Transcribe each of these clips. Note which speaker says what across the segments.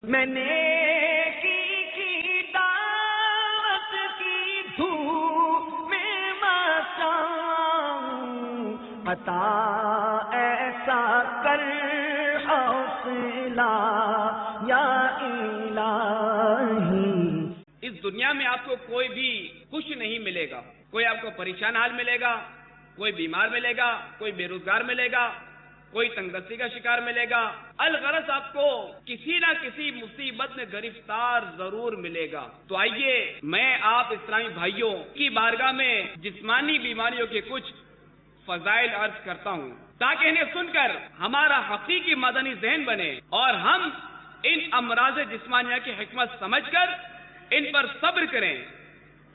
Speaker 1: میں نیکی کی دعوت کی دھوم میں مچاؤں، عطا ایسا کر حوصلہ یا الہی۔
Speaker 2: اس دنیا میں آپ کو کوئی بھی خوش نہیں ملے گا، کوئی آپ کو پریشان حال ملے گا، کوئی بیمار ملے گا، کوئی بے روزگار ملے گا، کوئی تنگ دستی کا شکار ملے گا، الغرض آپ کو کسی نہ کسی مصیبت میں گرفتار ضرور ملے گا۔ تو آئیے میں آپ اسلامی بھائیوں کی بارگاہ میں جسمانی بیماریوں کے کچھ فضائل عرض کرتا ہوں تاکہ انہیں سن کر ہمارا حقیقی مدنی ذہن بنے اور ہم ان امراض جسمانیہ کی حکمت سمجھ کر ان پر صبر کریں،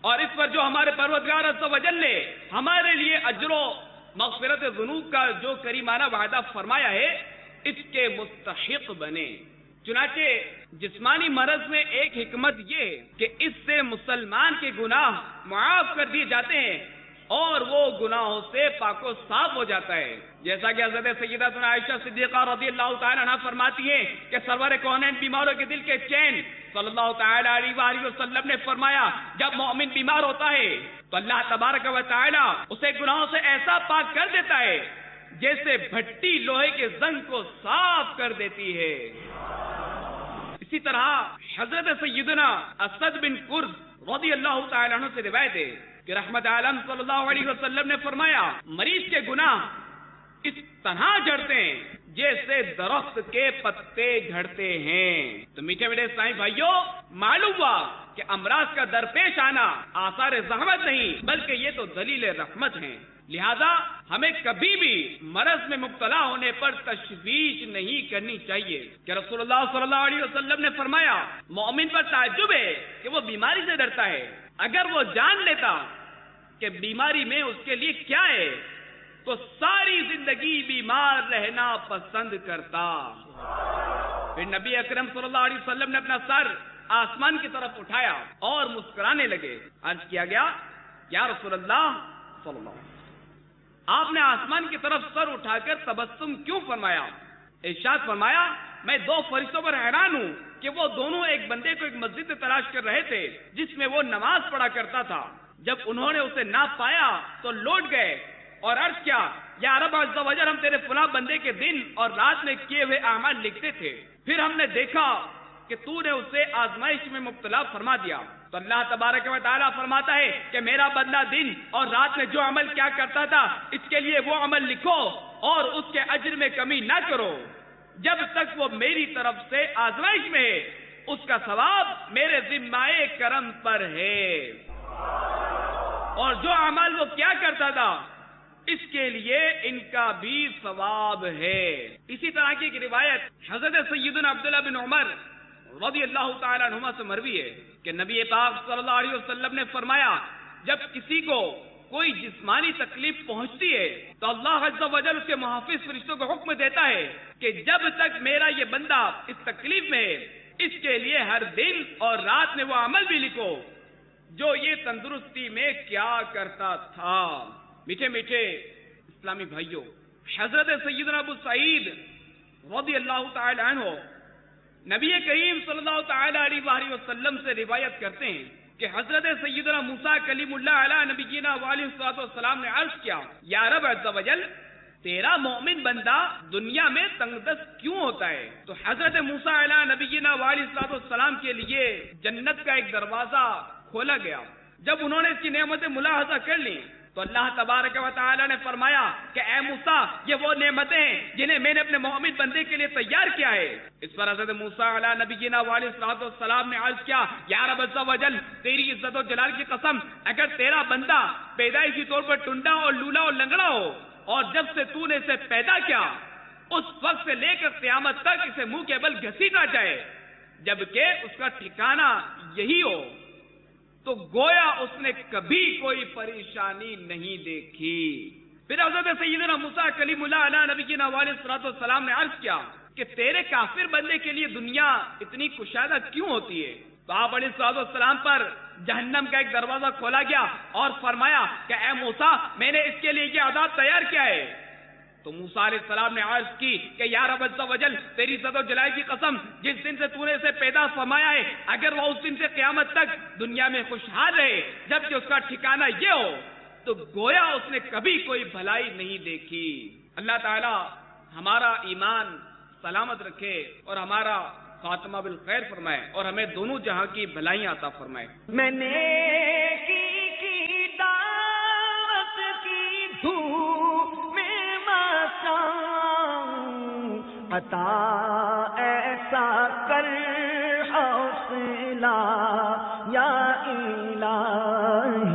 Speaker 2: اور اس پر جو ہمارے پروردگار عز و جل نے ہمارے لیے اجر و مغفرت ذنوب کا جو کریمانہ وعدہ فرمایا ہے اس کے مستحق بنے۔ چنانچہ جسمانی مرض میں ایک حکمت یہ کہ اس سے مسلمان کے گناہ معاف کر دیے جاتے ہیں اور وہ گناہوں سے پاک و صاف ہو جاتا ہے، جیسا کہ حضرت سیدتنا عائشہ صدیقہ رضی اللہ تعالی عنہ فرماتی ہیں کہ سرور کونین بیماروں کے دل کے چین صلی اللہ تعالی علیہ وآلہ وسلم نے فرمایا جب مومن بیمار ہوتا ہے تو اللہ تبارک و تعالی اسے گناہوں سے ایسا پاک کر دیتا ہے جیسے بھٹی لوہے کے زنگ کو صاف کر دیتی ہے۔ اسی طرح حضرت سیدنا اسد بن قرظ رضی اللہ تعالی عنہ سے روایت ہے کہ رحمت عالم صلی اللہ علیہ وسلم نے فرمایا مریض کے گناہ اس طرح جھڑتے ہیں جیسے درخت کے پتے جھڑتے ہیں۔ تو میٹھے میٹھے اسلامی بھائیوں، معلوم ہوا کہ امراض کا درپیش آنا آثار زحمت نہیں بلکہ یہ تو دلیل رحمت ہیں، لہذا ہمیں کبھی بھی مرض میں مبتلا ہونے پر تشویش نہیں کرنی چاہیے کہ رسول اللہ صلی اللہ علیہ وسلم نے فرمایا مومن پر تعجب ہے کہ وہ بیماری سے ڈرتا ہے، اگر وہ جان لیتا کہ بیماری میں اس کے لیے کیا ہے تو ساری زندگی بیمار رہنا پسند کرتا۔ پھر نبی اکرم صلی اللہ علیہ وسلم نے اپنا سر آسمان کی طرف اٹھایا اور مسکرانے لگے۔ عرض کیا گیا یا رسول اللہ صلی اللہ علیہ وسلم، آپ نے آسمان کی طرف سر اٹھا کر تبسم کیوں فرمایا؟ ارشاد فرمایا میں دو فرشتوں پر حیران ہوں کہ وہ دونوں ایک بندے کو ایک مسجد میں تلاش کر رہے تھے جس میں وہ نماز پڑھا کرتا تھا، جب انہوں نے اسے نہ پایا تو لوٹ گئے اور عرض کیا یا رب عز و جل ہم تیرے فلاں بندے کے دن اور رات میں کیے ہوئے اعمال لکھتے تھے، پھر ہم نے دیکھا کہ تو نے اسے آزمائش میں مبتلا فرما دیا۔ تو اللہ تبارک و تعالیٰ فرماتا ہے کہ میرا بندہ دن اور رات میں جو عمل کیا کرتا تھا اس کے لیے وہ عمل لکھو اور اس کے اجر میں کمی نہ کرو جب تک وہ میری طرف سے آزمائش میں ہے، اس کا ثواب میرے ذمہ کرم پر ہے، اور جو عمل وہ کیا کرتا تھا اس کے لیے ان کا بھی ثواب ہے۔ اسی طرح کی ایک روایت حضرت سیدنا عبداللہ بن عمر رضی اللہ تعالی عنہما سے مروی ہے کہ نبی پاک صلی اللہ علیہ وسلم نے فرمایا جب کسی کو کوئی جسمانی تکلیف پہنچتی ہے تو اللہ عز و جل اس کے محافظ فرشتوں کو حکم دیتا ہے کہ جب تک میرا یہ بندہ اس تکلیف میں ہے اس کے لیے ہر دن اور رات میں وہ عمل بھی لکھو جو یہ تندرستی میں کیا کرتا تھا۔ میٹھے میٹھے اسلامی بھائیوں، حضرت سیدنا ابو سعید رضی اللہ تعالی عنہ نبی کریم صلی اللہ تعالی علیہ وآلہ وسلم سے روایت کرتے ہیں کہ حضرت سیدنا موسیٰ کلیم اللہ علیہ نبینا وعلیہ السلام نے عرض کیا یا رب عز و جل تیرا مومن بندہ دنیا میں تنگ دست کیوں ہوتا ہے؟ تو حضرت موسیٰ علیہ نبینا وعلیہ السلام کے لیے جنت کا ایک دروازہ کھولا گیا۔ جب انہوں نے اس کی نعمتیں ملاحظہ کر لی تو اللہ تبارک و تعالی نے فرمایا کہ اے موسیٰ یہ وہ نعمتیں ہیں جنہیں میں نے اپنے مومن بندے کے لیے تیار کیا ہے۔ اس پر حضرت موسیٰ علیہ نبینا وعلیہ السلام نے عرض کیا یا رب عز و جل تیری عزت و جلال کی قسم اگر تیرا بندہ پیدائشی طور پر ٹنڈا اور لولا اور لنگڑا ہو اور جب سے تو نے اسے پیدا کیا اس وقت سے لے کر قیامت تک اسے منہ کے بل گھسیٹا جائے جبکہ اس کا ٹھکانہ یہی ہو تو گویا اس نے کبھی کوئی پریشانی نہیں دیکھی۔ پھر حضرت سیدنا موسیٰ کلیم اللہ علیہ نبینا وعلیہ السلام نے عرض کیا کہ تیرے کافر بندے کے لیے دنیا اتنی کشادہ کیوں ہوتی ہے؟ تو آپ علیہ السلام پر جہنم کا ایک دروازہ کھولا گیا اور فرمایا کہ اے موسیٰ میں نے اس کے لیے یہ عذاب تیار کیا ہے تو موسیٰ علیہ السلام نے عرض کی کہ یا رب عز و جل، تیری عزت و جلال کی قسم، جس دن سے تو نے اسے پیدا فرمایا ہے، اگر وہ اس دن سے قیامت تک دنیا میں خوشحال رہے جبکہ اس کا ٹھکانہ یہ ہو تو گویا اس نے کبھی کوئی بھلائی نہیں دیکھی۔ اللہ تعالی ہمارا ایمان سلامت رکھے اور ہمارا خاتمہ بالخیر فرمائے اور ہمیں دونوں جہاں کی بھلائیاں عطا فرمائے۔
Speaker 1: میں نے کی دعوت کی دھوم میں مچاؤں، عطا ایسا کر حوصلہ یا الہی۔